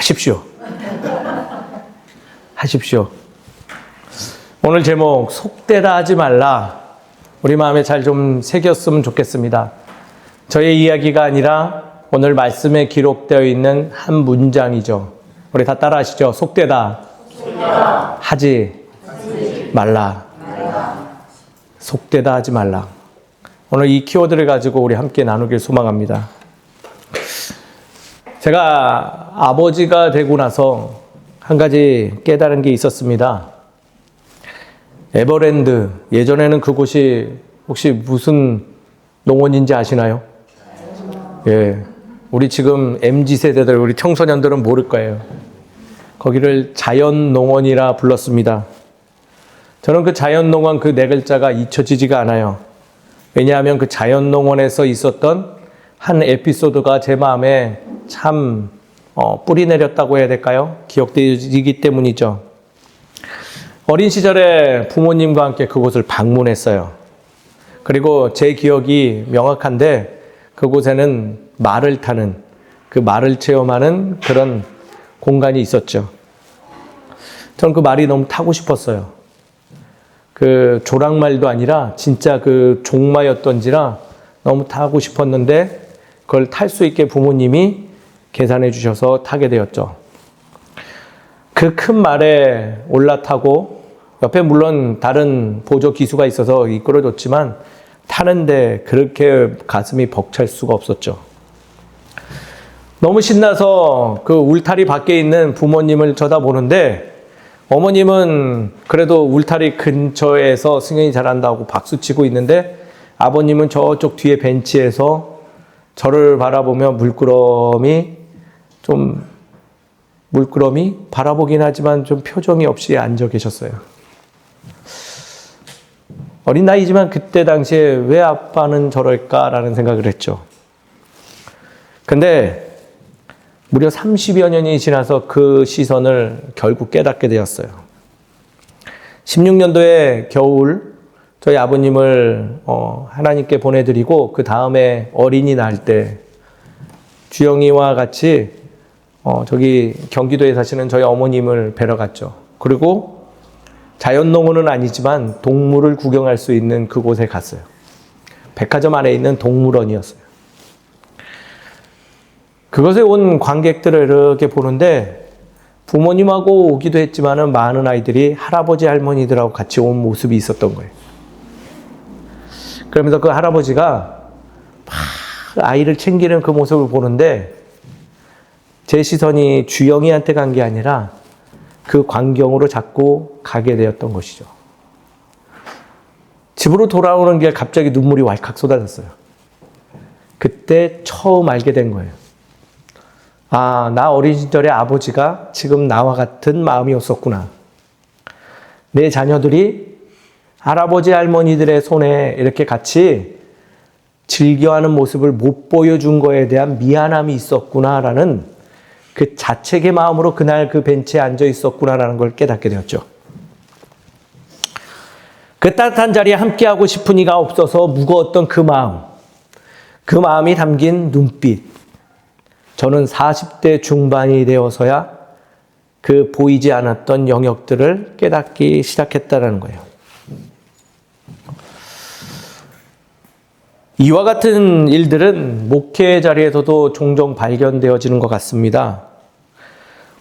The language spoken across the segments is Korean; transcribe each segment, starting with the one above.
하십시오. 하십시오. 오늘 제목 속되다 하지 말라. 우리 마음에 잘 좀 새겼으면 좋겠습니다. 저의 이야기가 아니라 오늘 말씀에 기록되어 있는 한 문장이죠. 우리 다 따라 하시죠. 속되다 하지 말라. 속되다 하지 말라. 오늘 이 키워드를 가지고 우리 함께 나누길 소망합니다. 제가 아버지가 되고 나서 한 가지 깨달은 게 있었습니다. 에버랜드, 예전에는 그곳이 혹시 무슨 농원인지 아시나요? 예, 우리 지금 MZ세대들, 우리 청소년들은 모를 거예요. 거기를 자연농원이라 불렀습니다. 저는 그 자연농원 그 네 글자가 잊혀지지가 않아요. 왜냐하면 그 자연농원에서 있었던 한 에피소드가 제 마음에 참 뿌리 내렸다고 해야 될까요? 기억되기 때문이죠. 어린 시절에 부모님과 함께 그곳을 방문했어요. 그리고 제 기억이 명확한데 그곳에는 말을 타는, 그 말을 체험하는 그런 공간이 있었죠. 저는 그 말이 너무 타고 싶었어요. 그 조랑말도 아니라 진짜 그 종마였던지라 너무 타고 싶었는데 그걸 탈 수 있게 부모님이 계산해 주셔서 타게 되었죠. 그 큰 말에 올라타고 옆에 물론 다른 보조 기수가 있어서 이끌어줬지만 타는데 그렇게 가슴이 벅찰 수가 없었죠. 너무 신나서 그 울타리 밖에 있는 부모님을 쳐다보는데 어머님은 그래도 울타리 근처에서 승연이 잘한다고 박수치고 있는데 아버님은 저쪽 뒤에 벤치에서 저를 바라보며 물끄러미 바라보긴 하지만 좀 표정이 없이 앉아 계셨어요. 어린 나이지만 그때 당시에 왜 아빠는 저럴까라는 생각을 했죠. 근데 무려 30여 년이 지나서 그 시선을 결국 깨닫게 되었어요. 16년도에 겨울 저희 아버님을 하나님께 보내드리고 그 다음에 어린이날 때 주영이와 같이 저기 경기도에 사시는 저희 어머님을 뵈러 갔죠. 그리고 자연농원은 아니지만 동물을 구경할 수 있는 그곳에 갔어요. 백화점 안에 있는 동물원이었어요. 그것에 온 관객들을 이렇게 보는데 부모님하고 오기도 했지만은 많은 아이들이 할아버지 할머니들하고 같이 온 모습이 있었던 거예요. 그러면서 그 할아버지가 막 아이를 챙기는 그 모습을 보는데 제 시선이 주영이한테 간 게 아니라 그 광경으로 자꾸 가게 되었던 것이죠. 집으로 돌아오는 길 갑자기 눈물이 왈칵 쏟아졌어요. 그때 처음 알게 된 거예요. 아, 나 어린 시절에 아버지가 지금 나와 같은 마음이었었구나. 내 자녀들이 할아버지 할머니들의 손에 이렇게 같이 즐겨하는 모습을 못 보여준 거에 대한 미안함이 있었구나라는 그 자책의 마음으로 그날 그 벤치에 앉아 있었구나라는 걸 깨닫게 되었죠. 그 따뜻한 자리에 함께하고 싶은 이가 없어서 무거웠던 그 마음이 담긴 눈빛. 저는 40대 중반이 되어서야 그 보이지 않았던 영역들을 깨닫기 시작했다는 거예요. 이와 같은 일들은 목회 자리에서도 종종 발견되어지는 것 같습니다.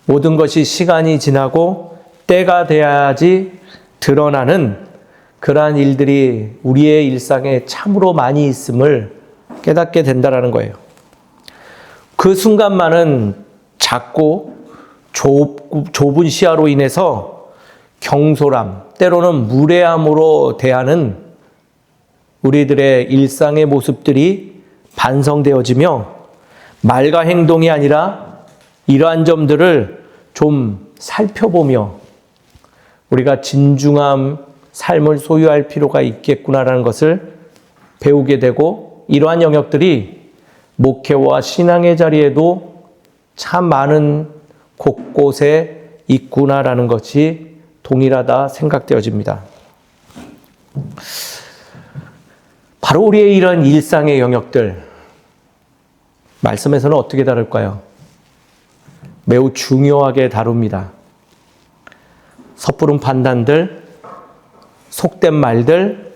모든 것이 시간이 지나고 때가 돼야지 드러나는 그러한 일들이 우리의 일상에 참으로 많이 있음을 깨닫게 된다는 거예요. 그 순간만은 작고 좁은 시야로 인해서 경솔함, 때로는 무례함으로 대하는 우리들의 일상의 모습들이 반성되어지며 말과 행동이 아니라 이러한 점들을 좀 살펴보며 우리가 진중한 삶을 소유할 필요가 있겠구나라는 것을 배우게 되고 이러한 영역들이 목회와 신앙의 자리에도 참 많은 곳곳에 있구나라는 것이 동일하다 생각되어집니다. 바로 우리의 이런 일상의 영역들, 말씀에서는 어떻게 다룰까요? 매우 중요하게 다룹니다. 섣부른 판단들, 속된 말들,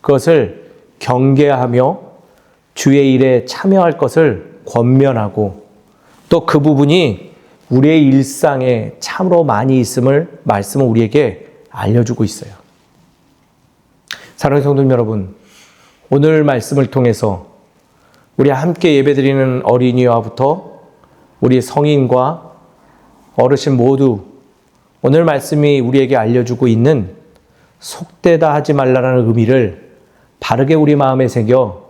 그것을 경계하며 주의 일에 참여할 것을 권면하고 또 그 부분이 우리의 일상에 참으로 많이 있음을 말씀은 우리에게 알려주고 있어요. 사랑하는 성도님 여러분, 오늘 말씀을 통해서 우리 함께 예배드리는 어린이와부터 우리 성인과 어르신 모두 오늘 말씀이 우리에게 알려주고 있는 속되다 하지 말라는 의미를 바르게 우리 마음에 새겨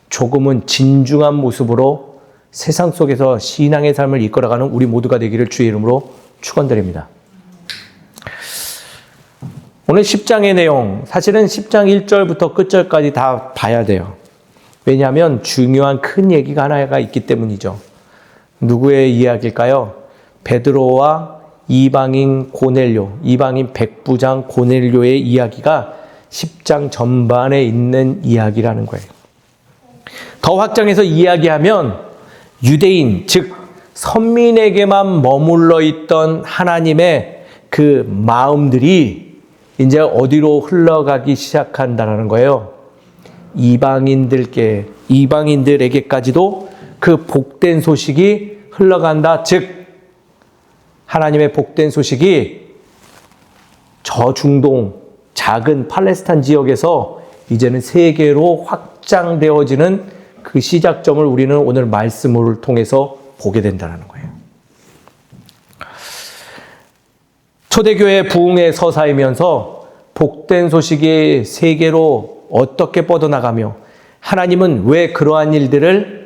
조금은 진중한 모습으로 세상 속에서 신앙의 삶을 이끌어가는 우리 모두가 되기를 주의 이름으로 축원드립니다. 오늘 10장의 내용, 사실은 10장 1절부터 끝절까지 다 봐야 돼요. 왜냐하면 중요한 큰 얘기가 하나가 있기 때문이죠. 누구의 이야기일까요? 베드로와 이방인 고넬료, 이방인 백부장 고넬료의 이야기가 10장 전반에 있는 이야기라는 거예요. 더 확장해서 이야기하면 유대인, 즉 선민에게만 머물러 있던 하나님의 그 마음들이 이제 어디로 흘러가기 시작한다는 거예요. 이방인들에게까지도 그 복된 소식이 흘러간다. 즉 하나님의 복된 소식이 저 중동 작은 팔레스타인 지역에서 이제는 세계로 확장되어지는 그 시작점을 우리는 오늘 말씀을 통해서 보게 된다는 거예요. 초대교회 부흥의 서사이면서 복된 소식이 세계로 어떻게 뻗어나가며 하나님은 왜 그러한 일들을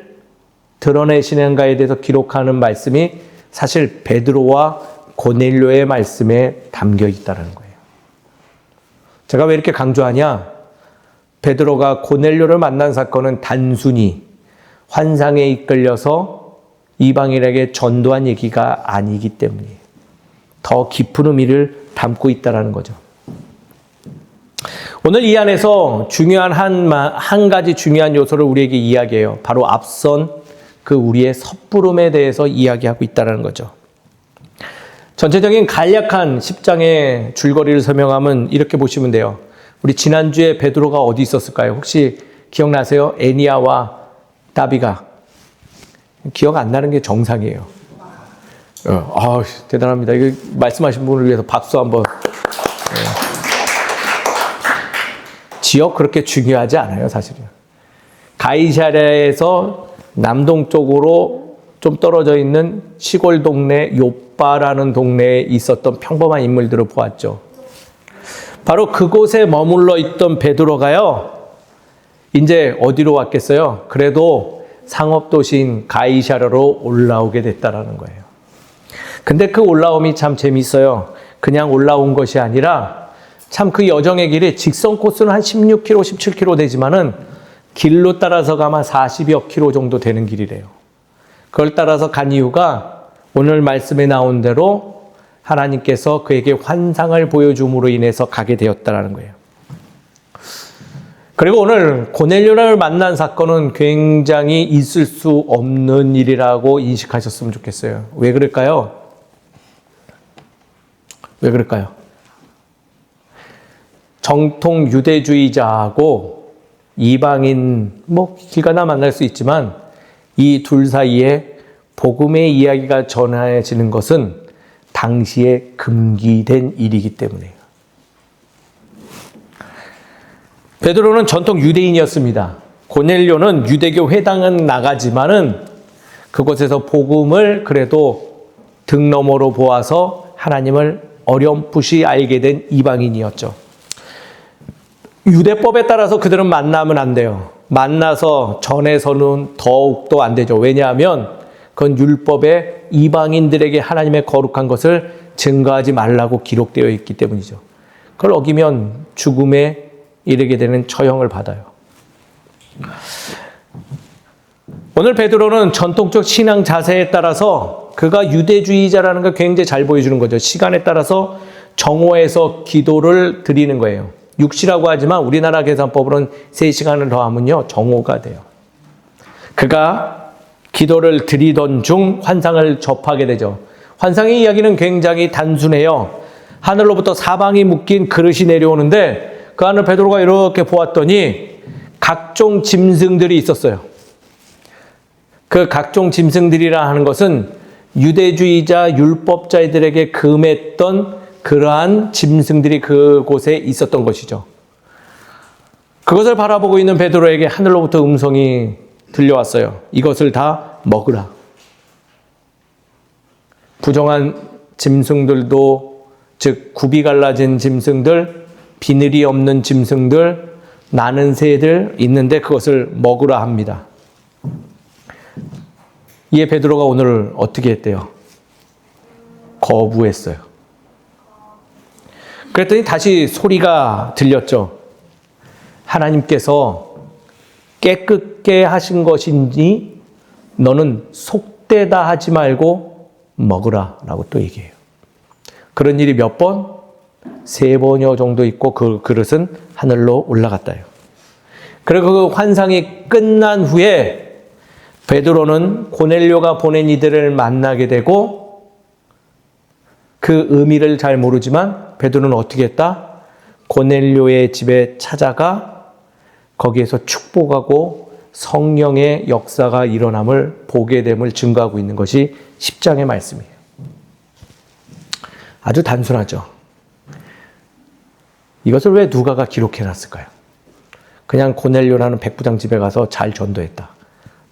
드러내시는가에 대해서 기록하는 말씀이 사실 베드로와 고넬료의 말씀에 담겨 있다는 거예요. 제가 왜 이렇게 강조하냐? 베드로가 고넬료를 만난 사건은 단순히 환상에 이끌려서 이방인에게 전도한 얘기가 아니기 때문이에요. 더 깊은 의미를 담고 있다는 거죠. 오늘 이 안에서 중요한 한 가지 중요한 요소를 우리에게 이야기해요. 바로 앞선 그 우리의 섣부름에 대해서 이야기하고 있다는 거죠. 전체적인 간략한 10장의 줄거리를 설명하면 이렇게 보시면 돼요. 우리 지난주에 베드로가 어디 있었을까요? 혹시 기억나세요? 애니아와 따비가. 기억 안 나는 게 정상이에요. 대단합니다. 이거 말씀하신 분을 위해서 박수 한번. 지역 그렇게 중요하지 않아요, 사실은. 가이사랴에서 남동쪽으로 좀 떨어져 있는 시골 동네 요빠라는 동네에 있었던 평범한 인물들을 보았죠. 바로 그곳에 머물러 있던 베드로가요, 이제 어디로 왔겠어요? 그래도 상업도시인 가이사랴로 올라오게 됐다라는 거예요. 근데 그 올라옴이 참 재밌어요. 그냥 올라온 것이 아니라 참 그 여정의 길이 직선 코스는 한 16km, 17km 되지만은 길로 따라서 가면 40여 km 정도 되는 길이래요. 그걸 따라서 간 이유가 오늘 말씀에 나온 대로 하나님께서 그에게 환상을 보여줌으로 인해서 가게 되었다는 거예요. 그리고 오늘 고넬료를 만난 사건은 굉장히 있을 수 없는 일이라고 인식하셨으면 좋겠어요. 왜 그럴까요? 왜 그럴까요? 정통 유대주의자하고 이방인, 길 가다 만날 수 있지만 이 둘 사이에 복음의 이야기가 전해지는 것은 당시에 금기된 일이기 때문에요. 베드로는 전통 유대인이었습니다. 고넬료는 유대교 회당은 나가지만은 그곳에서 복음을 그래도 등 너머로 보아서 하나님을 어렴풋이 알게 된 이방인이었죠. 유대법에 따라서 그들은 만나면 안 돼요. 만나서 전해서는 더욱도 안 되죠. 왜냐하면 그건 율법에 이방인들에게 하나님의 거룩한 것을 증거하지 말라고 기록되어 있기 때문이죠. 그걸 어기면 죽음에 이르게 되는 처형을 받아요. 오늘 베드로는 전통적 신앙 자세에 따라서 그가 유대주의자라는 걸 굉장히 잘 보여주는 거죠. 시간에 따라서 정오에서 기도를 드리는 거예요. 6시라고 하지만 우리나라 계산법으로는 3시간을 더하면요, 정오가 돼요. 그가 기도를 드리던 중 환상을 접하게 되죠. 환상의 이야기는 굉장히 단순해요. 하늘로부터 사방이 묶인 그릇이 내려오는데 그 안을 베드로가 이렇게 보았더니 각종 짐승들이 있었어요. 그 각종 짐승들이라 하는 것은 유대주의자 율법자들에게 금했던 그러한 짐승들이 그곳에 있었던 것이죠. 그것을 바라보고 있는 베드로에게 하늘로부터 음성이 들려왔어요. 이것을 다 먹으라. 부정한 짐승들도, 즉 굽이 갈라진 짐승들, 비늘이 없는 짐승들, 나는 새들 있는데 그것을 먹으라 합니다. 이에 베드로가 오늘 어떻게 했대요? 거부했어요. 그랬더니 다시 소리가 들렸죠. 하나님께서 깨끗게 하신 것인지 너는 속되다 하지 말고 먹으라 라고 또 얘기해요. 그런 일이 몇 번? 3번여 정도 있고 그 그릇은 하늘로 올라갔다요. 그리고 그 환상이 끝난 후에 베드로는 고넬료가 보낸 이들을 만나게 되고 그 의미를 잘 모르지만 베드로는 어떻게 했다? 고넬료의 집에 찾아가 거기에서 축복하고 성령의 역사가 일어남을 보게 됨을 증거하고 있는 것이 10장의 말씀이에요. 아주 단순하죠. 이것을 왜 누가가 기록해 놨을까요? 그냥 고넬료라는 백부장 집에 가서 잘 전도했다.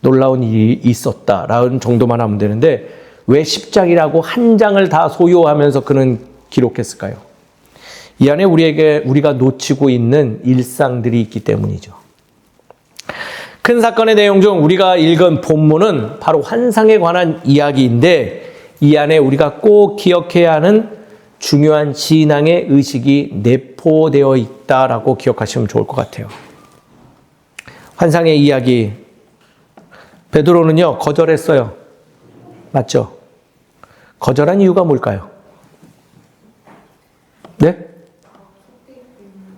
놀라운 일이 있었다라는 정도만 하면 되는데 왜 10장이라고 한 장을 다 소요하면서 그는 기록했을까요? 이 안에 우리가 놓치고 있는 일상들이 있기 때문이죠. 큰 사건의 내용 중 우리가 읽은 본문은 바로 환상에 관한 이야기인데 이 안에 우리가 꼭 기억해야 하는 중요한 신앙의 의식이 내포되어 있다라고 기억하시면 좋을 것 같아요. 환상의 이야기, 베드로는요 거절했어요. 맞죠? 거절한 이유가 뭘까요? 네?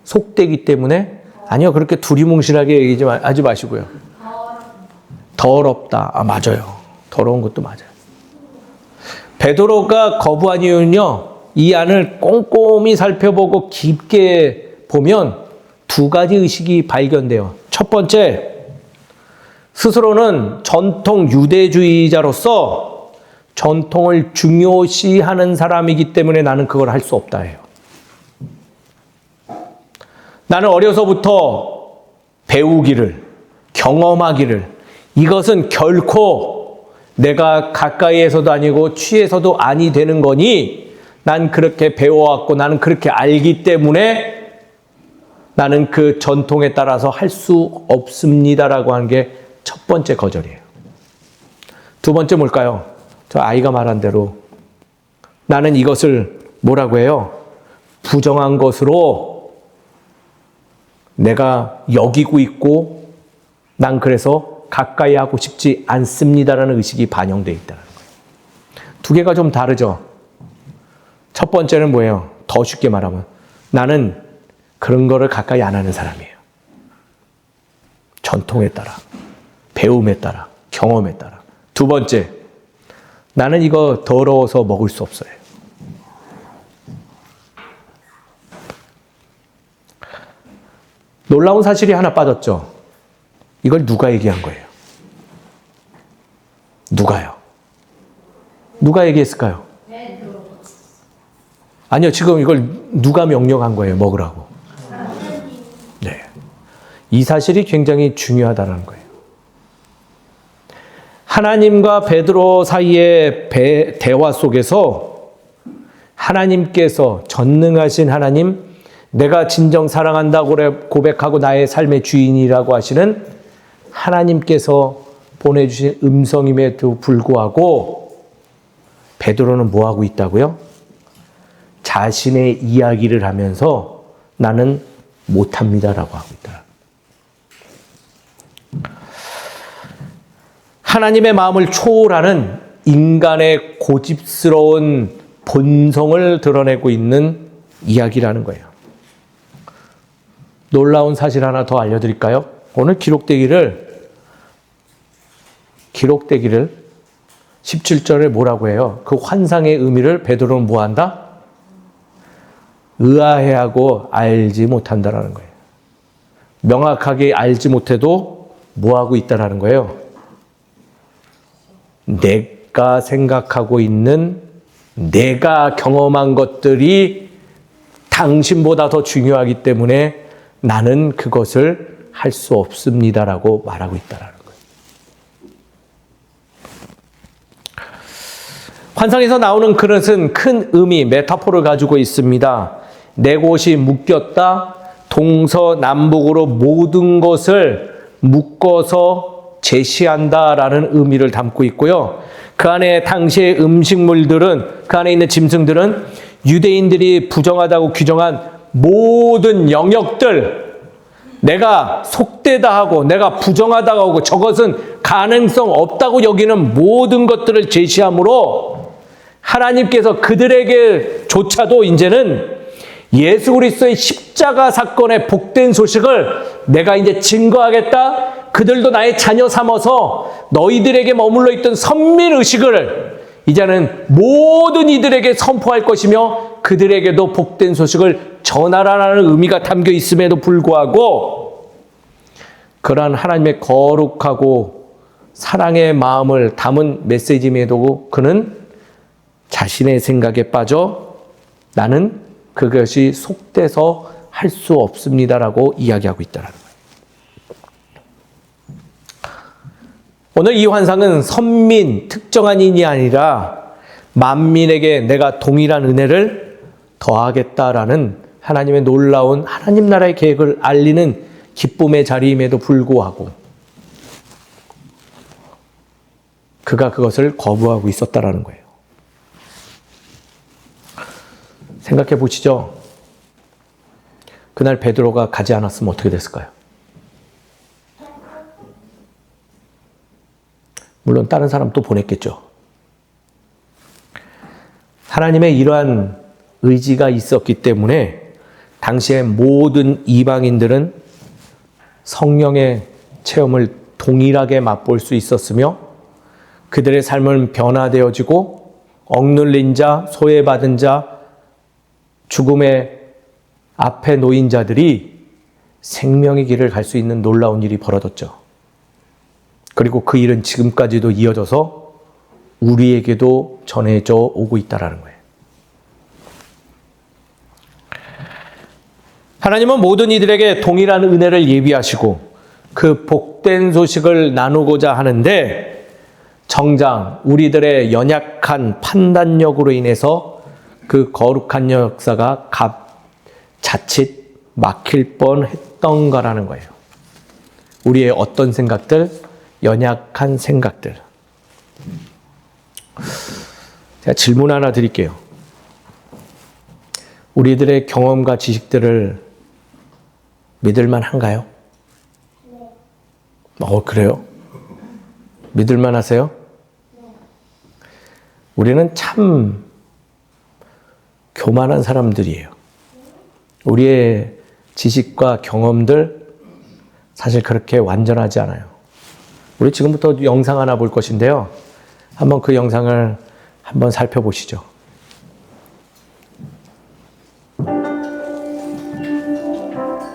속되기 때문에? 아니요, 그렇게 두리뭉실하게 얘기하지 하지 마시고요. 더럽다. 아, 맞아요. 더러운 것도 맞아요. 베드로가 거부한 이유는요, 이 안을 꼼꼼히 살펴보고 깊게 보면 2가지 의식이 발견돼요. 첫 번째, 스스로는 전통 유대주의자로서 전통을 중요시하는 사람이기 때문에 나는 그걸 할 수 없다 해요. 나는 어려서부터 배우기를, 경험하기를, 이것은 결코 내가 가까이에서도 아니고 취해서도 아니 되는 거니 난 그렇게 배워왔고 나는 그렇게 알기 때문에 나는 그 전통에 따라서 할 수 없습니다라고 하는 게 첫 번째 거절이에요. 두 번째 뭘까요? 저 아이가 말한 대로 나는 이것을 뭐라고 해요? 부정한 것으로 내가 여기고 있고 난 그래서 가까이 하고 싶지 않습니다라는 의식이 반영되어 있다는 거예요. 2개가 좀 다르죠? 첫 번째는 뭐예요? 더 쉽게 말하면 나는 그런 거를 가까이 안 하는 사람이에요. 전통에 따라, 배움에 따라, 경험에 따라. 두 번째, 나는 이거 더러워서 먹을 수 없어요. 놀라운 사실이 하나 빠졌죠. 이걸 누가 얘기한 거예요? 누가요? 누가 얘기했을까요? 아니요, 지금 이걸 누가 명령한 거예요? 먹으라고. 네. 이 사실이 굉장히 중요하다는 거예요. 하나님과 베드로 사이의 대화 속에서 하나님께서 전능하신 하나님, 내가 진정 사랑한다고 고백하고 나의 삶의 주인이라고 하시는 하나님께서 보내주신 음성임에도 불구하고 베드로는 뭐하고 있다고요? 자신의 이야기를 하면서 나는 못합니다라고 하고 있다. 하나님의 마음을 초월하는 인간의 고집스러운 본성을 드러내고 있는 이야기라는 거예요. 놀라운 사실 하나 더 알려드릴까요? 오늘 기록되기를 17절에 뭐라고 해요? 그 환상의 의미를 베드로는 뭐 한다? 의아해하고 알지 못한다라는 거예요. 명확하게 알지 못해도 뭐 하고 있다라는 거예요? 내가 생각하고 있는 내가 경험한 것들이 당신보다 더 중요하기 때문에 나는 그것을 할 수 없습니다라고 말하고 있다라는 거예요. 환상에서 나오는 그릇은 큰 의미, 메타포를 가지고 있습니다. 네 곳이 묶였다. 동서남북으로 모든 것을 묶어서 제시한다라는 의미를 담고 있고요. 그 안에 당시의 음식물들은, 그 안에 있는 짐승들은 유대인들이 부정하다고 규정한 모든 영역들, 내가 속되다 하고 내가 부정하다고 하고 저것은 가능성 없다고 여기는 모든 것들을 제시하므로 하나님께서 그들에게조차도 이제는 예수 그리스도의 십자가 사건의 복된 소식을 내가 이제 증거하겠다. 그들도 나의 자녀 삼아서 너희들에게 머물러 있던 선민의식을 이제는 모든 이들에게 선포할 것이며 그들에게도 복된 소식을 전하라는 의미가 담겨 있음에도 불구하고 그러한 하나님의 거룩하고 사랑의 마음을 담은 메시지임에도 그는 자신의 생각에 빠져 나는 그것이 속돼서 할 수 없습니다라고 이야기하고 있다는 거예요. 오늘 이 환상은 선민, 특정한 인이 아니라 만민에게 내가 동일한 은혜를 더하겠다라는 하나님의 놀라운 하나님 나라의 계획을 알리는 기쁨의 자리임에도 불구하고 그가 그것을 거부하고 있었다라는 거예요. 생각해 보시죠. 그날 베드로가 가지 않았으면 어떻게 됐을까요? 물론 다른 사람 또 보냈겠죠. 하나님의 이러한 의지가 있었기 때문에 당시의 모든 이방인들은 성령의 체험을 동일하게 맛볼 수 있었으며 그들의 삶은 변화되어지고 억눌린 자, 소외받은 자, 죽음의 앞에 놓인 자들이 생명의 길을 갈 수 있는 놀라운 일이 벌어졌죠. 그리고 그 일은 지금까지도 이어져서 우리에게도 전해져 오고 있다는 거예요. 하나님은 모든 이들에게 동일한 은혜를 예비하시고 그 복된 소식을 나누고자 하는데 정작 우리들의 연약한 판단력으로 인해서 그 거룩한 역사가 자칫 막힐 뻔했던가라는 거예요. 우리의 어떤 생각들, 연약한 생각들. 제가 질문 하나 드릴게요. 우리들의 경험과 지식들을 믿을만 한가요? 네. 그래요? 믿을만 하세요? 네. 우리는 참 교만한 사람들이에요. 우리의 지식과 경험들 사실 그렇게 완전하지 않아요. 우리 지금부터 영상 하나 볼 것인데요. 한번 그 영상을 한번 살펴보시죠.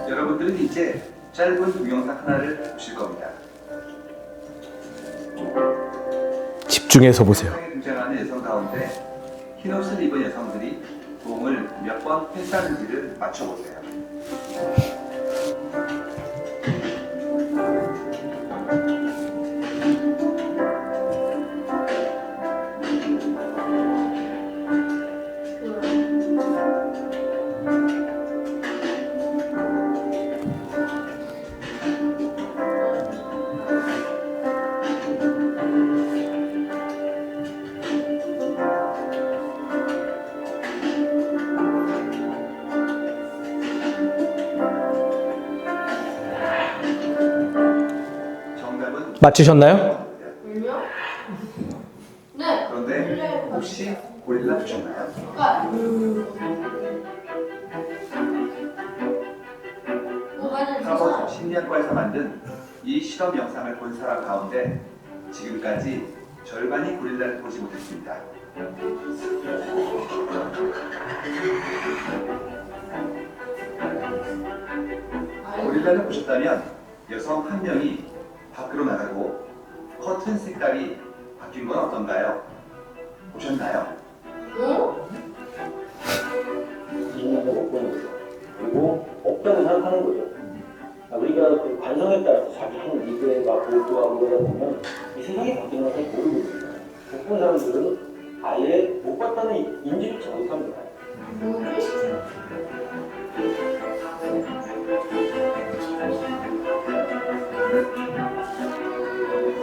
여러분들은 이제 짧은 동영상 하나를 보실 겁니다. 집중해서 보세요. 등장하는 여성 가운데 흰옷을 입은 여성들이 공을 몇 번 패스하는지를 맞춰보세요. 맞추셨나요? 네. 그런데 혹시 고릴라 보셨나요? 하버드 심리학과에서 만든 이 실험 영상을 본 사람 가운데 지금까지 절반이 고릴라를 보지 못했습니다. 고릴라를 보셨다면 여성 한 명이 밖으로 나가고 커튼 색깔이 바뀐 건 어떤가요? 보셨나요? 인간을 못 보는 거죠. 그리고 없다고 생각하는 거죠. 우리가 그 관성에 따라서 자기 하는 일에 막 몰두하고 그러다 보면 이 세상이 바뀌는 걸 잘 모르고 있어요. 못 본 사람들은 아예 못 봤다는 인지조차 못합니다.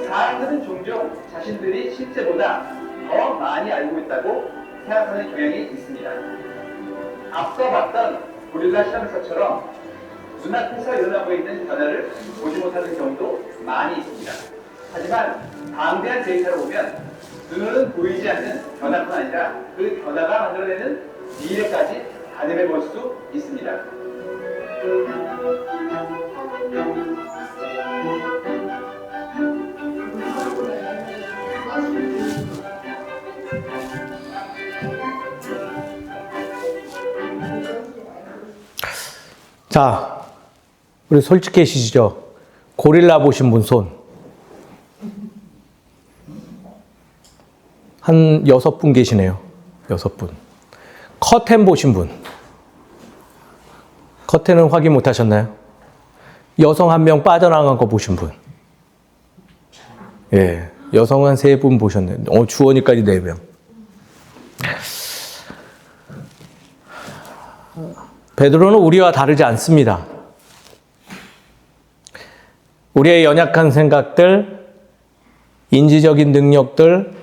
사람들은 종종 자신들이 실제보다 더 많이 알고 있다고 생각하는 경향이 있습니다. 앞서 봤던 고릴라 실험에서처럼 눈앞에서 일어나고 있는 변화를 보지 못하는 경우도 많이 있습니다. 하지만 방대한 데이터를 보면 눈으로는 보이지 않는 변화뿐 아니라 그 변화가 만들어내는 미래까지 가늠해 볼 수 있습니다. 자, 우리 솔직해지시죠? 고릴라 보신 분 손. 한 6분 계시네요. 6분. 커튼 보신 분. 커튼은 확인 못 하셨나요? 여성 한 명 빠져나간 거 보신 분. 예. 여성 한 3분 보셨네요. 주원이까지 4명. 베드로는 우리와 다르지 않습니다. 우리의 연약한 생각들, 인지적인 능력들,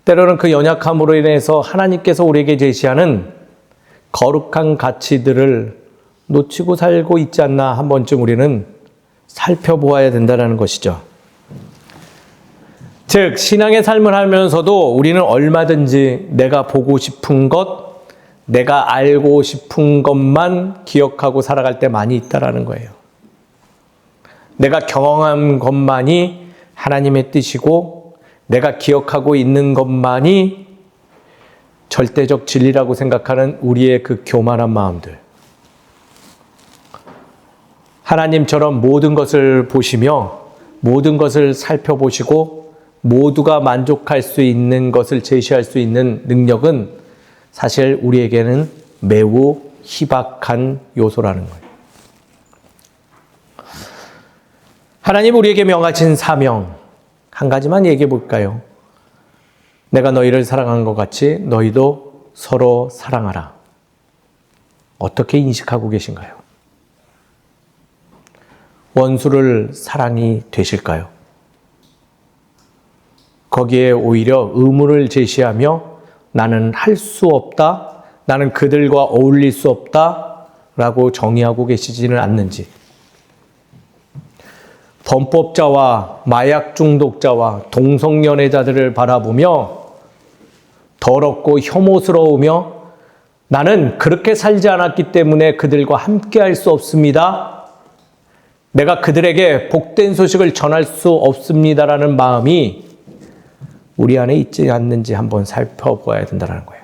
때로는 그 연약함으로 인해서 하나님께서 우리에게 제시하는 거룩한 가치들을 놓치고 살고 있지 않나 한 번쯤 우리는 살펴보아야 된다는 것이죠. 즉, 신앙의 삶을 하면서도 우리는 얼마든지 내가 보고 싶은 것, 내가 알고 싶은 것만 기억하고 살아갈 때 많이 있다라는 거예요. 내가 경험한 것만이 하나님의 뜻이고 내가 기억하고 있는 것만이 절대적 진리라고 생각하는 우리의 그 교만한 마음들. 하나님처럼 모든 것을 보시며 모든 것을 살펴보시고 모두가 만족할 수 있는 것을 제시할 수 있는 능력은 사실 우리에게는 매우 희박한 요소라는 거예요. 하나님 우리에게 명하신 사명 한 가지만 얘기해 볼까요? 내가 너희를 사랑한 것 같이 너희도 서로 사랑하라. 어떻게 인식하고 계신가요? 원수를 사랑이 되실까요? 거기에 오히려 의무를 제시하며 나는 할 수 없다, 나는 그들과 어울릴 수 없다 라고 정의하고 계시지는 않는지, 범법자와 마약 중독자와 동성연애자들을 바라보며 더럽고 혐오스러우며 나는 그렇게 살지 않았기 때문에 그들과 함께 할 수 없습니다. 내가 그들에게 복된 소식을 전할 수 없습니다라는 마음이 우리 안에 있지 않는지 한번 살펴봐야 된다는 거예요.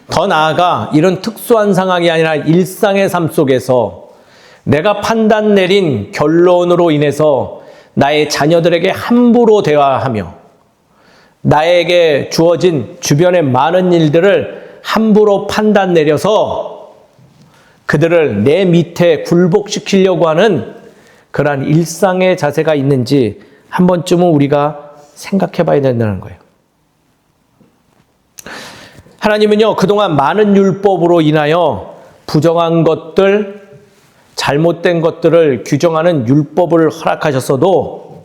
더 나아가 이런 특수한 상황이 아니라 일상의 삶 속에서 내가 판단 내린 결론으로 인해서 나의 자녀들에게 함부로 대화하며 나에게 주어진 주변의 많은 일들을 함부로 판단 내려서 그들을 내 밑에 굴복시키려고 하는 그러한 일상의 자세가 있는지 한 번쯤은 우리가 생각해 봐야 된다는 거예요. 하나님은요, 그동안 많은 율법으로 인하여 부정한 것들, 잘못된 것들을 규정하는 율법을 허락하셨어도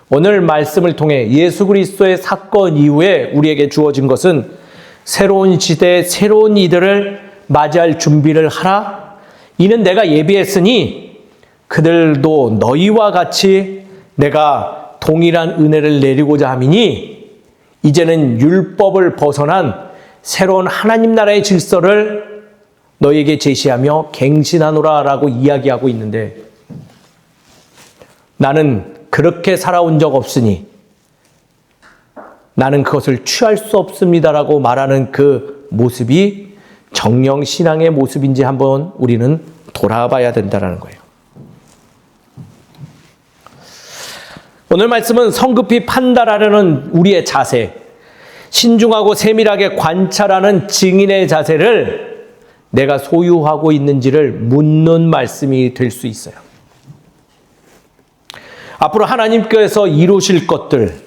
오늘 말씀을 통해 예수 그리스도의 사건 이후에 우리에게 주어진 것은 새로운 시대에 새로운 이들을 맞이할 준비를 하라. 이는 내가 예비했으니 그들도 너희와 같이 내가 동일한 은혜를 내리고자 함이니 이제는 율법을 벗어난 새로운 하나님 나라의 질서를 너희에게 제시하며 갱신하노라 라고 이야기하고 있는데 나는 그렇게 살아온 적 없으니 나는 그것을 취할 수 없습니다라고 말하는 그 모습이 정령 신앙의 모습인지 한번 우리는 돌아봐야 된다는 거예요. 오늘 말씀은 성급히 판단하려는 우리의 자세, 신중하고 세밀하게 관찰하는 증인의 자세를 내가 소유하고 있는지를 묻는 말씀이 될 수 있어요. 앞으로 하나님께서 이루실 것들,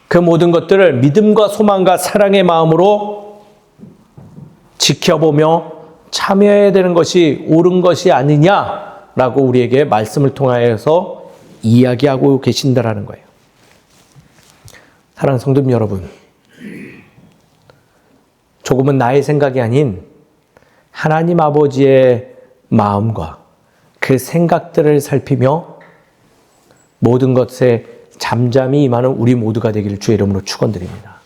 그 모든 것들을 믿음과 소망과 사랑의 마음으로 지켜보며 참여해야 되는 것이 옳은 것이 아니냐라고 우리에게 말씀을 통하여서 이야기하고 계신다라는 거예요. 사랑하는 성도 여러분, 조금은 나의 생각이 아닌 하나님 아버지의 마음과 그 생각들을 살피며 모든 것에 잠잠히 임하는 우리 모두가 되기를 주의 이름으로 축원드립니다.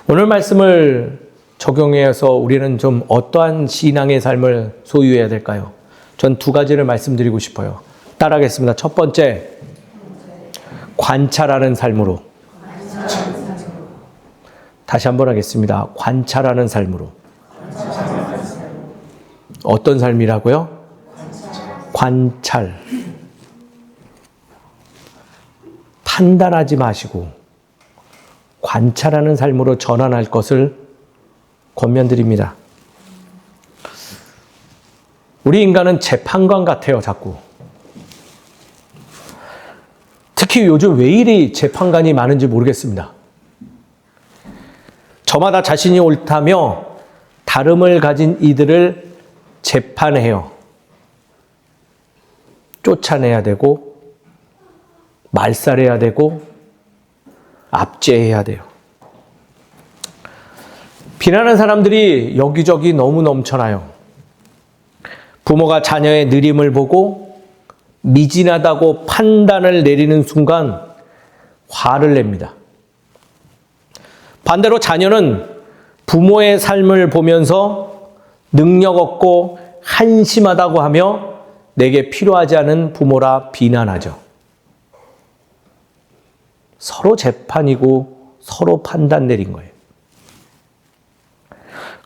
오늘 말씀을 적용해서 우리는 좀 어떠한 신앙의 삶을 소유해야 될까요? 전 두 가지를 말씀드리고 싶어요. 따라하겠습니다. 첫 번째, 관찰하는 삶으로. 다시 한번 하겠습니다. 관찰하는 삶으로. 어떤 삶이라고요? 관찰. 판단하지 마시고 관찰하는 삶으로 전환할 것을 권면드립니다. 우리 인간은 재판관 같아요, 자꾸. 특히 요즘 왜 이리 재판관이 많은지 모르겠습니다. 저마다 자신이 옳다며 다름을 가진 이들을 재판해요. 쫓아내야 되고, 말살해야 되고, 압제해야 돼요. 비난하는 사람들이 여기저기 너무 넘쳐나요. 부모가 자녀의 느림을 보고 미진하다고 판단을 내리는 순간 화를 냅니다. 반대로 자녀는 부모의 삶을 보면서 능력 없고 한심하다고 하며 내게 필요하지 않은 부모라 비난하죠. 서로 재판이고 서로 판단 내린 거예요.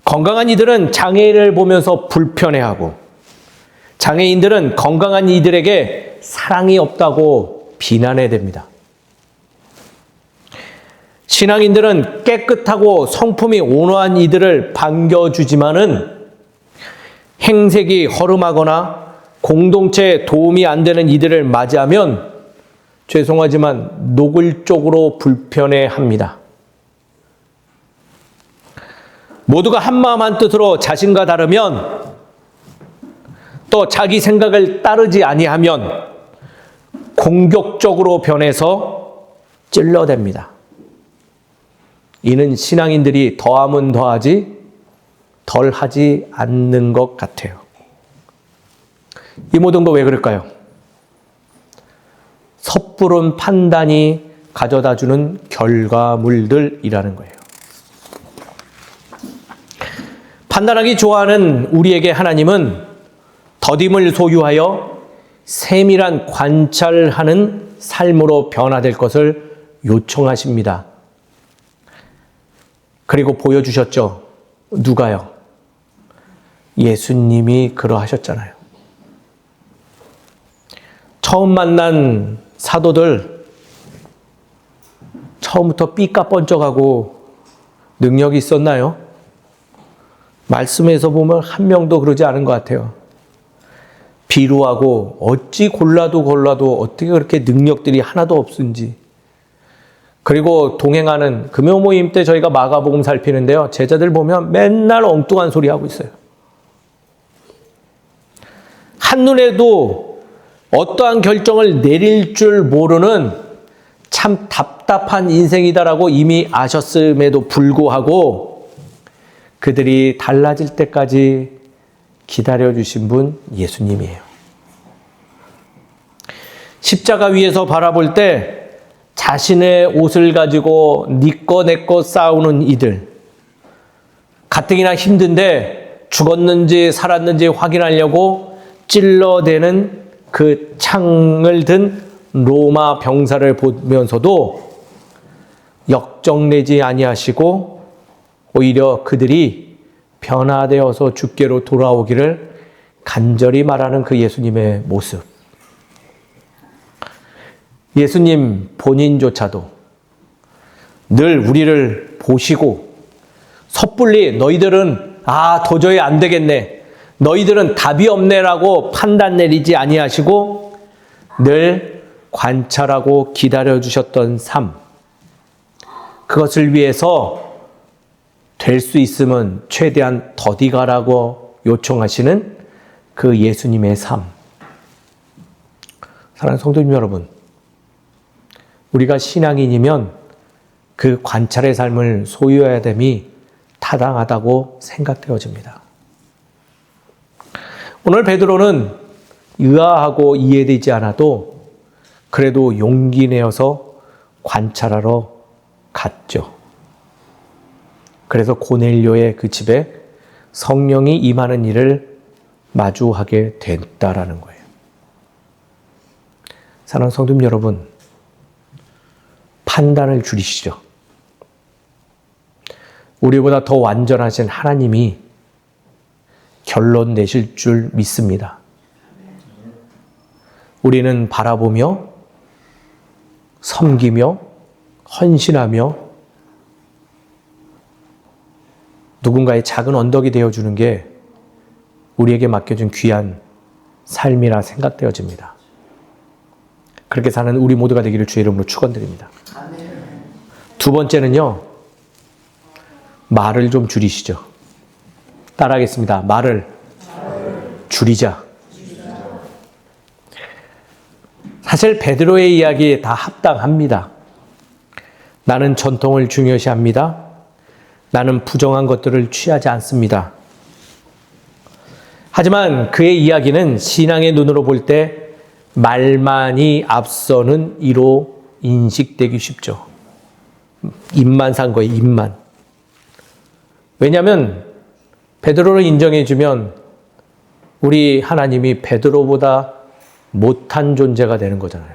건강한 이들은 장애인을 보면서 불편해하고 장애인들은 건강한 이들에게 사랑이 없다고 비난해댑니다. 신앙인들은 깨끗하고 성품이 온화한 이들을 반겨주지만은 행색이 허름하거나 공동체에 도움이 안 되는 이들을 맞이하면 죄송하지만 노골적으로 불편해합니다. 모두가 한마음 한뜻으로 자신과 다르면 또 자기 생각을 따르지 아니하면 공격적으로 변해서 찔러댑니다. 이는 신앙인들이 더하면 더하지 덜하지 않는 것 같아요. 이 모든 거 왜 그럴까요? 섣부른 판단이 가져다주는 결과물들이라는 거예요. 판단하기 좋아하는 우리에게 하나님은 더딤을 소유하여 세밀한 관찰하는 삶으로 변화될 것을 요청하십니다. 그리고 보여주셨죠. 누가요? 예수님이 그러하셨잖아요. 처음 만난 사도들 처음부터 삐까뻔쩍하고 능력이 있었나요? 말씀에서 보면 한 명도 그러지 않은 것 같아요. 비루하고 어찌 골라도 어떻게 그렇게 능력들이 하나도 없은지. 그리고 동행하는 금요 모임 때 저희가 마가복음 살피는데요. 제자들 보면 맨날 엉뚱한 소리 하고 있어요. 한눈에도 어떠한 결정을 내릴 줄 모르는 참 답답한 인생이다라고 이미 아셨음에도 불구하고 그들이 달라질 때까지 기다려주신 분 예수님이에요. 십자가 위에서 바라볼 때 자신의 옷을 가지고 니꺼 내꺼 싸우는 이들, 가뜩이나 힘든데 죽었는지 살았는지 확인하려고 찔러대는 그 창을 든 로마 병사를 보면서도 역정내지 아니하시고 오히려 그들이 변화되어서 주께로 돌아오기를 간절히 말하는 그 예수님의 모습. 예수님 본인조차도 늘 우리를 보시고 섣불리 너희들은 도저히 안 되겠네, 너희들은 답이 없네라고 판단 내리지 아니하시고 늘 관찰하고 기다려 주셨던 삶, 그것을 위해서 될 수 있으면 최대한 더디 가라고 요청하시는 그 예수님의 삶. 사랑하는 성도님 여러분, 우리가 신앙인이면 그 관찰의 삶을 소유해야 됨이 타당하다고 생각되어집니다. 오늘 베드로는 의아하고 이해되지 않아도 그래도 용기 내어서 관찰하러 갔죠. 그래서 고넬료의 그 집에 성령이 임하는 일을 마주하게 됐다라는 거예요. 사랑하는 성도님 여러분, 판단을 줄이시죠. 우리보다 더 완전하신 하나님이 결론 내실 줄 믿습니다. 우리는 바라보며 섬기며 헌신하며 누군가의 작은 언덕이 되어주는 게 우리에게 맡겨준 귀한 삶이라 생각되어집니다. 그렇게 사는 우리 모두가 되기를 주의 이름으로 축원드립니다. 두 번째는요, 말을 좀 줄이시죠. 따라하겠습니다. 말을 줄이자. 사실 베드로의 이야기에 다 합당합니다. 나는 전통을 중요시합니다. 나는 부정한 것들을 취하지 않습니다. 하지만 그의 이야기는 신앙의 눈으로 볼 때 말만이 앞서는 이로 인식되기 쉽죠. 입만 산 거예요, 입만. 왜냐하면 베드로를 인정해주면 우리 하나님이 베드로보다 못한 존재가 되는 거잖아요.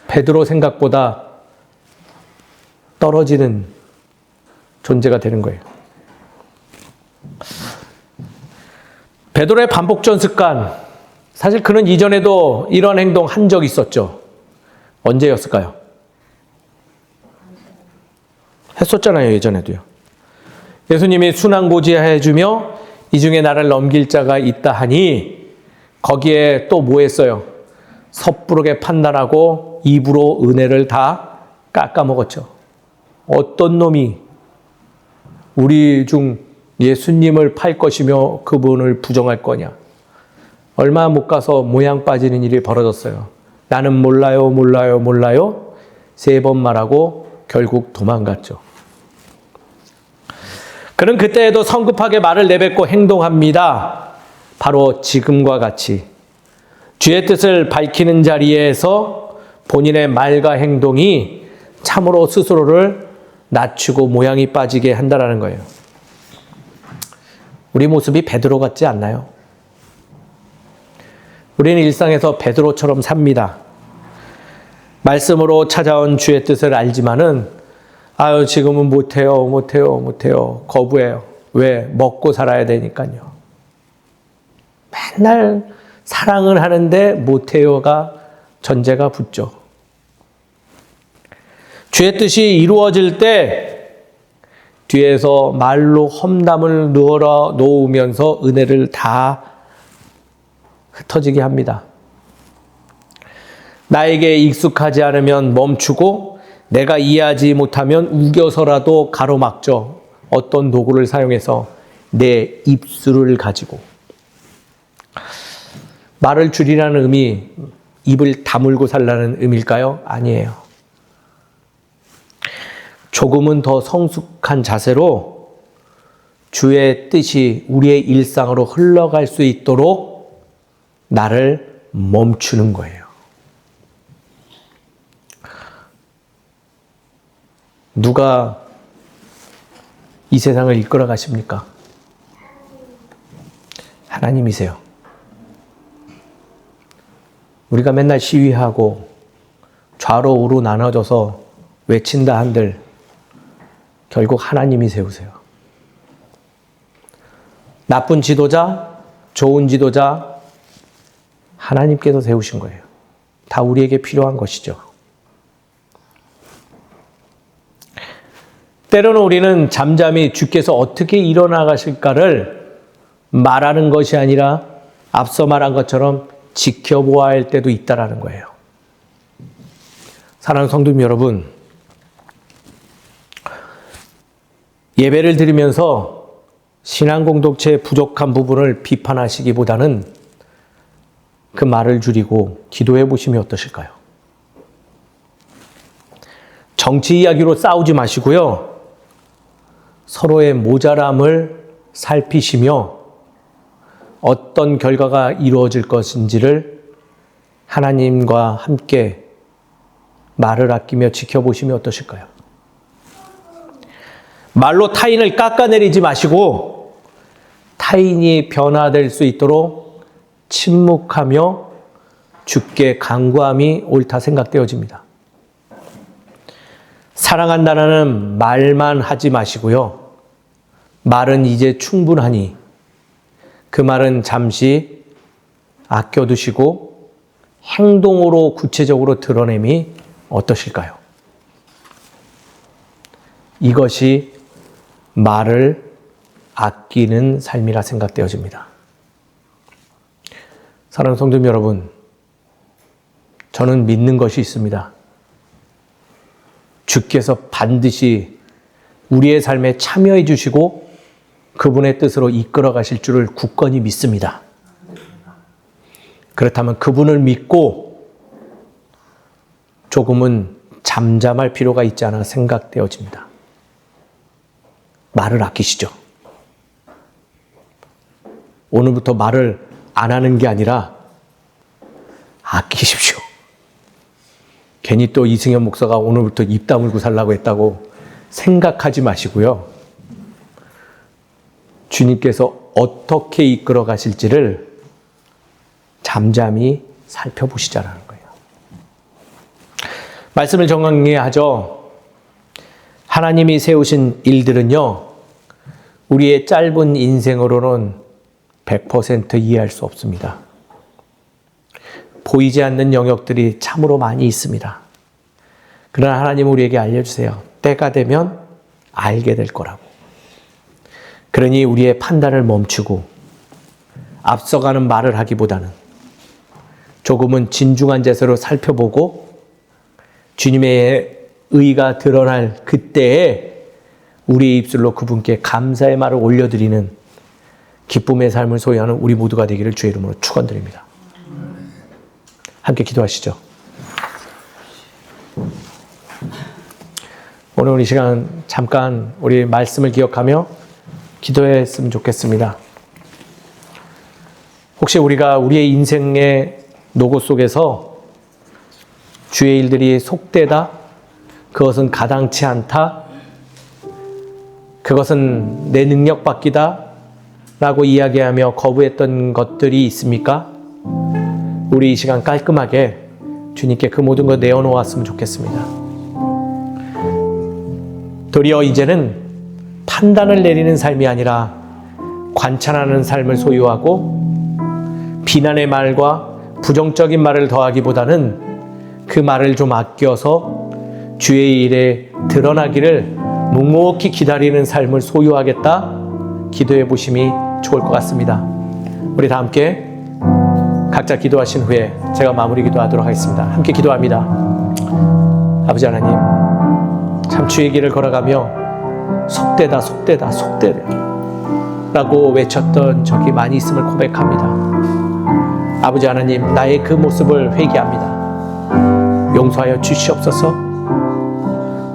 베드로 생각보다 떨어지는 존재가 되는 거예요. 베드로의 반복전 습관, 사실 그는 이전에도 이런 행동 한 적 있었죠. 언제였을까요? 했었잖아요, 예전에도요. 예수님이 순환고지해 주며 이 중에 나를 넘길 자가 있다 하니 거기에 또 뭐 했어요? 섣부르게 판단하고 입으로 은혜를 다 깎아먹었죠. 어떤 놈이 우리 중 예수님을 팔 것이며 그분을 부정할 거냐. 얼마 못 가서 모양 빠지는 일이 벌어졌어요. 나는 몰라요, 몰라요, 몰라요. 3번 말하고 결국 도망갔죠. 그는 그때에도 성급하게 말을 내뱉고 행동합니다. 바로 지금과 같이 주의 뜻을 밝히는 자리에서 본인의 말과 행동이 참으로 스스로를 낮추고 모양이 빠지게 한다는 거예요. 우리 모습이 베드로 같지 않나요? 우리는 일상에서 베드로처럼 삽니다. 말씀으로 찾아온 주의 뜻을 알지만은 지금은 못해요. 거부해요. 왜? 먹고 살아야 되니까요. 맨날 사랑을 하는데 못해요가 전제가 붙죠. 주의 뜻이 이루어질 때 뒤에서 말로 험담을 놓으면서 은혜를 다 흩어지게 합니다. 나에게 익숙하지 않으면 멈추고 내가 이해하지 못하면 우겨서라도 가로막죠. 어떤 도구를 사용해서 내 입술을 가지고. 말을 줄이라는 의미, 입을 다물고 살라는 의미일까요? 아니에요. 조금은 더 성숙한 자세로 주의 뜻이 우리의 일상으로 흘러갈 수 있도록 나를 멈추는 거예요. 누가 이 세상을 이끌어 가십니까? 하나님이세요. 우리가 맨날 시위하고 좌로 우로 나눠져서 외친다 한들 결국 하나님이 세우세요. 나쁜 지도자, 좋은 지도자 하나님께서 세우신 거예요. 다 우리에게 필요한 것이죠. 때로는 우리는 잠잠히 주께서 어떻게 일어나 가실까를 말하는 것이 아니라 앞서 말한 것처럼 지켜보아야 할 때도 있다라는 거예요. 사랑하는 성도님 여러분, 예배를 드리면서 신앙 공동체의 부족한 부분을 비판하시기보다는 그 말을 줄이고 기도해 보시면 어떠실까요? 정치 이야기로 싸우지 마시고요. 서로의 모자람을 살피시며 어떤 결과가 이루어질 것인지를 하나님과 함께 말을 아끼며 지켜보시면 어떠실까요? 말로 타인을 깎아내리지 마시고 타인이 변화될 수 있도록 침묵하며 주께 간구함이 옳다 생각되어집니다. 사랑한다는 말만 하지 마시고요. 말은 이제 충분하니 그 말은 잠시 아껴두시고 행동으로 구체적으로 드러냄이 어떠실까요? 이것이 말을 아끼는 삶이라 생각되어집니다. 사랑하는 성도님 여러분, 저는 믿는 것이 있습니다. 주께서 반드시 우리의 삶에 참여해 주시고 그분의 뜻으로 이끌어 가실 줄을 굳건히 믿습니다. 그렇다면 그분을 믿고 조금은 잠잠할 필요가 있지 않아 생각되어집니다. 말을 아끼시죠. 오늘부터 말을 안 하는 게 아니라 아끼십시오. 괜히 또 이승현 목사가 오늘부터 입 다물고 살라고 했다고 생각하지 마시고요. 주님께서 어떻게 이끌어 가실지를 잠잠히 살펴보시자라는 거예요. 말씀을 정리하죠. 하나님이 세우신 일들은요, 우리의 짧은 인생으로는 100% 이해할 수 없습니다. 보이지 않는 영역들이 참으로 많이 있습니다. 그러나 하나님은 우리에게 알려주세요. 때가 되면 알게 될 거라고. 그러니 우리의 판단을 멈추고 앞서가는 말을 하기보다는 조금은 진중한 자세로 살펴보고 주님의 의가 드러날 그때에 우리의 입술로 그분께 감사의 말을 올려드리는 기쁨의 삶을 소유하는 우리 모두가 되기를 주의 이름으로 축원드립니다. 함께 기도하시죠. 오늘 이 시간 잠깐 우리 말씀을 기억하며 기도했으면 좋겠습니다. 혹시 우리가 우리의 인생의 노고 속에서 주의 일들이 속되다, 그것은 가당치 않다, 그것은 내 능력 밖이다 라고 이야기하며 거부했던 것들이 있습니까? 우리 이 시간 깔끔하게 주님께 그 모든 걸 내어놓았으면 좋겠습니다. 도리어 이제는 판단을 내리는 삶이 아니라 관찰하는 삶을 소유하고 비난의 말과 부정적인 말을 더하기보다는 그 말을 좀 아껴서 주의 일에 드러나기를 묵묵히 기다리는 삶을 소유하겠다 기도해 보심이 좋을 것 같습니다. 우리 다 함께 각자 기도하신 후에 제가 마무리 기도하도록 하겠습니다. 함께 기도합니다. 아버지 하나님, 참 주의 길을 걸어가며 속되다 속되다 속되다 라고 외쳤던 적이 많이 있음을 고백합니다. 아버지 하나님, 나의 그 모습을 회개합니다. 용서하여 주시옵소서.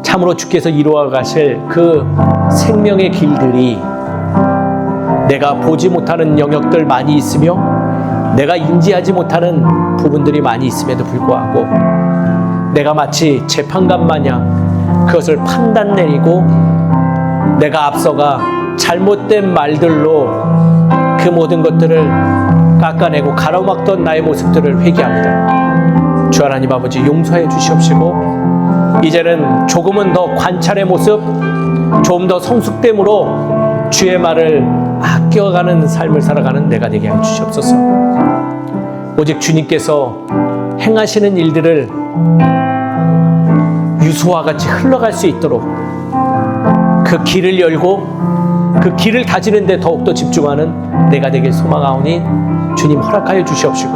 참으로 주께서 이루어 가실 그 생명의 길들이 내가 보지 못하는 영역들 많이 있으며 내가 인지하지 못하는 부분들이 많이 있음에도 불구하고 내가 마치 재판관 마냥 그것을 판단 내리고 내가 앞서가 잘못된 말들로 그 모든 것들을 깎아내고 가로막던 나의 모습들을 회개합니다. 주 하나님 아버지 용서해 주시옵시고 이제는 조금은 더 관찰의 모습, 좀 더 성숙됨으로 주의 말을 아껴가는 삶을 살아가는 내가 되게 해 주시옵소서. 오직 주님께서 행하시는 일들을 유수와 같이 흘러갈 수 있도록 그 길을 열고 그 길을 다지는 데 더욱더 집중하는 내가 되길 소망하오니 주님 허락하여 주시옵시고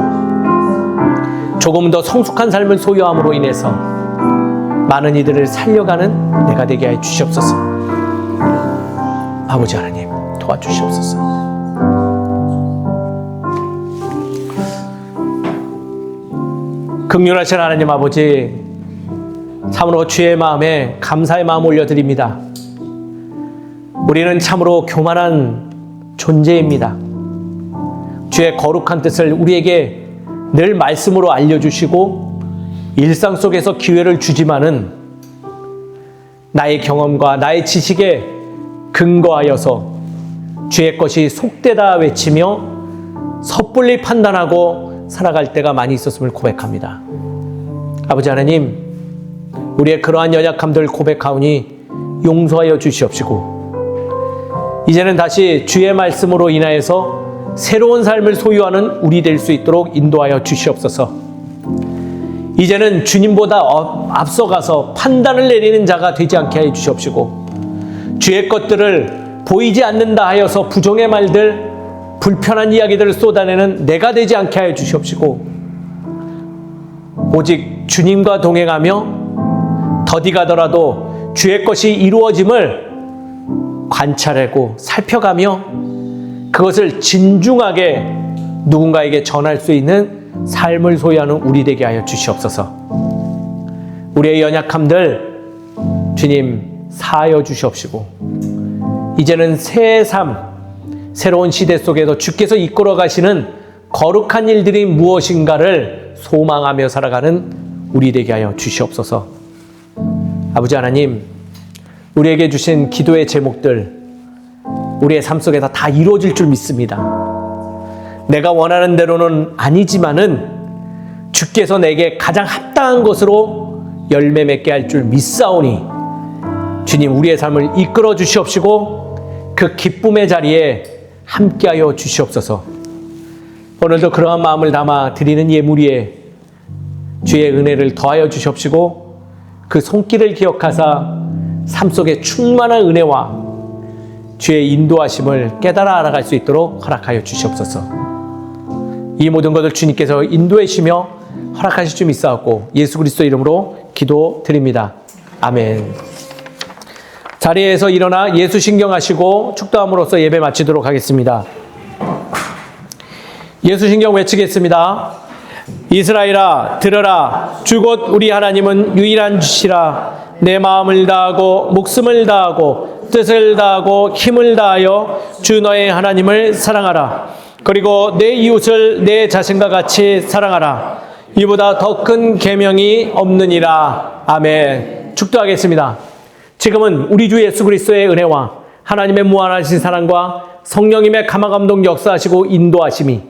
조금 더 성숙한 삶을 소유함으로 인해서 많은 이들을 살려가는 내가 되게 하여 주시옵소서. 아버지 하나님 도와주시옵소서. 긍휼하신 하나님 아버지, 참으로 주의 마음에 감사의 마음 올려드립니다. 우리는 참으로 교만한 존재입니다. 주의 거룩한 뜻을 우리에게 늘 말씀으로 알려주시고 일상 속에서 기회를 주지만은 나의 경험과 나의 지식에 근거하여서 주의 것이 속되다 외치며 섣불리 판단하고 살아갈 때가 많이 있었음을 고백합니다. 아버지 하나님, 우리의 그러한 연약함들 고백하오니 용서하여 주시옵시고 이제는 다시 주의 말씀으로 인하여서 새로운 삶을 소유하는 우리 될 수 있도록 인도하여 주시옵소서. 이제는 주님보다 앞서가서 판단을 내리는 자가 되지 않게 해 주시옵시고 주의 것들을 보이지 않는다 하여서 부정의 말들, 불편한 이야기들을 쏟아내는 내가 되지 않게 하여 주시옵시고 오직 주님과 동행하며 더디 가더라도 주의 것이 이루어짐을 관찰하고 살펴가며 그것을 진중하게 누군가에게 전할 수 있는 삶을 소유하는 우리 되게 하여 주시옵소서. 우리의 연약함들 주님 사하여 주시옵시고 이제는 새 삶, 새로운 시대 속에서 주께서 이끌어 가시는 거룩한 일들이 무엇인가를 소망하며 살아가는 우리 되게 하여 주시옵소서. 아버지 하나님, 우리에게 주신 기도의 제목들 우리의 삶 속에서 다 이루어질 줄 믿습니다. 내가 원하는 대로는 아니지만은 주께서 내게 가장 합당한 것으로 열매 맺게 할 줄 믿사오니 주님 우리의 삶을 이끌어 주시옵시고 그 기쁨의 자리에 함께하여 주시옵소서. 오늘도 그러한 마음을 담아 드리는 예물 위에 주의 은혜를 더하여 주시옵시고 그 손길을 기억하사 삶 속에 충만한 은혜와 주의 인도하심을 깨달아 알아갈 수 있도록 허락하여 주시옵소서. 이 모든 것을 주님께서 인도해 주시며 허락하실 줄 믿사옵고 예수 그리스도 이름으로 기도드립니다. 아멘. 자리에서 일어나 예수 신경하시고 축도함으로써 예배 마치도록 하겠습니다. 예수 신경 외치겠습니다. 이스라엘아 들으라. 주 곧 우리 하나님은 유일한 주시라. 내 마음을 다하고 목숨을 다하고 뜻을 다하고 힘을 다하여 주 너의 하나님을 사랑하라. 그리고 내 이웃을 내 자신과 같이 사랑하라. 이보다 더 큰 계명이 없느니라. 아멘. 축도하겠습니다. 지금은 우리 주 예수 그리스도의 은혜와 하나님의 무한하신 사랑과 성령님의 감화감동 역사하시고 인도하심이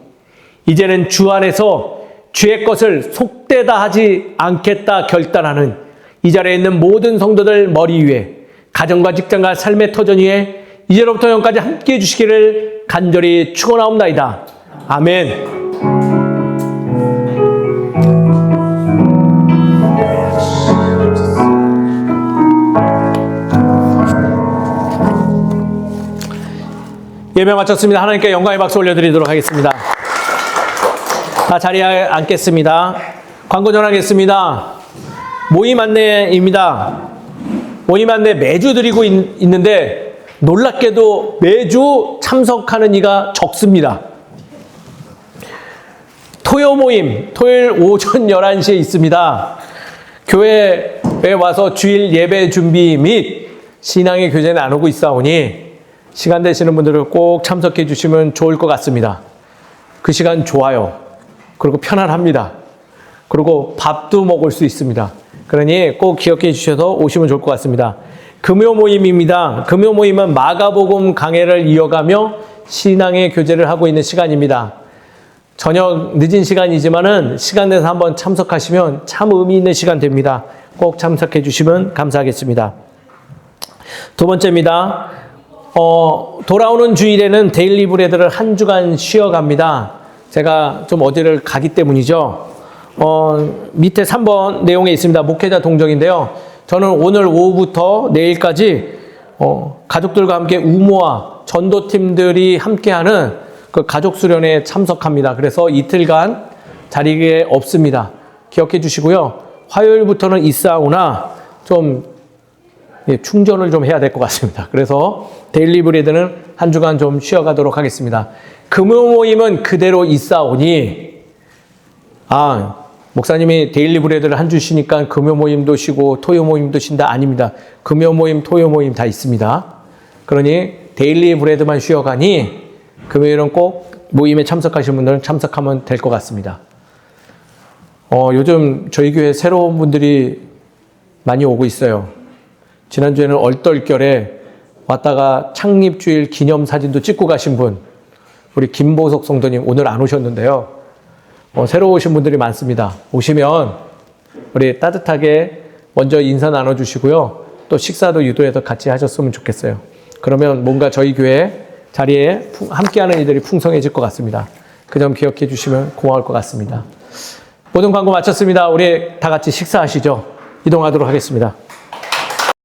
이제는 주 안에서 주의 것을 속되다 하지 않겠다 결단하는 이 자리에 있는 모든 성도들 머리 위에 가정과 직장과 삶의 터전 위에 이제로부터 영까지 함께해 주시기를 간절히 축원하옵나이다. 아멘. 예배 마쳤습니다. 하나님께 영광의 박수 올려드리도록 하겠습니다. 자리에 앉겠습니다. 광고 전하겠습니다. 모임 안내입니다. 모임 안내 매주 드리고 있는데 놀랍게도 매주 참석하는 이가 적습니다. 토요 모임, 토요일 오전 11시에 있습니다. 교회에 와서 주일 예배 준비 및 신앙의 교제 나누고 있사오니 시간 되시는 분들은 꼭 참석해 주시면 좋을 것 같습니다. 그 시간 좋아요. 그리고 편안합니다. 그리고 밥도 먹을 수 있습니다. 그러니 꼭 기억해 주셔서 오시면 좋을 것 같습니다. 금요 모임입니다. 금요 모임은 마가복음 강해를 이어가며 신앙의 교제를 하고 있는 시간입니다. 저녁 늦은 시간이지만은 시간 내서 한번 참석하시면 참 의미 있는 시간 됩니다. 꼭 참석해 주시면 감사하겠습니다. 두 번째입니다. 돌아오는 주일에는 데일리 브레드를 한 주간 쉬어갑니다. 제가 좀 어디를 가기 때문이죠. 밑에 3번 내용에 있습니다. 목회자 동정인데요. 저는 오늘 오후부터 내일까지 가족들과 함께 우모와 전도팀들이 함께하는 그 가족 수련회에 참석합니다. 그래서 이틀간 자리에 없습니다. 기억해 주시고요. 화요일부터는 있사오나 좀 충전을 좀 해야 될 것 같습니다. 그래서 데일리 브레드는 한 주간 좀 쉬어가도록 하겠습니다. 금요 모임은 그대로 있사오니 목사님이 데일리 브레드를 한 주 쉬니까 금요 모임도 쉬고 토요 모임도 쉰다. 아닙니다. 금요 모임, 토요 모임 다 있습니다. 그러니 데일리 브레드만 쉬어가니 금요일은 꼭 모임에 참석하신 분들은 참석하면 될 것 같습니다. 요즘 저희 교회 새로운 분들이 많이 오고 있어요. 지난주에는 얼떨결에 왔다가 창립주일 기념사진도 찍고 가신 분, 우리 김보석 성도님 오늘 안 오셨는데요. 새로 오신 분들이 많습니다. 오시면 우리 따뜻하게 먼저 인사 나눠주시고요. 또 식사도 유도해서 같이 하셨으면 좋겠어요. 그러면 뭔가 저희 교회 자리에 함께하는 이들이 풍성해질 것 같습니다. 그 점 기억해 주시면 고마울 것 같습니다. 모든 광고 마쳤습니다. 우리 다 같이 식사하시죠. 이동하도록 하겠습니다.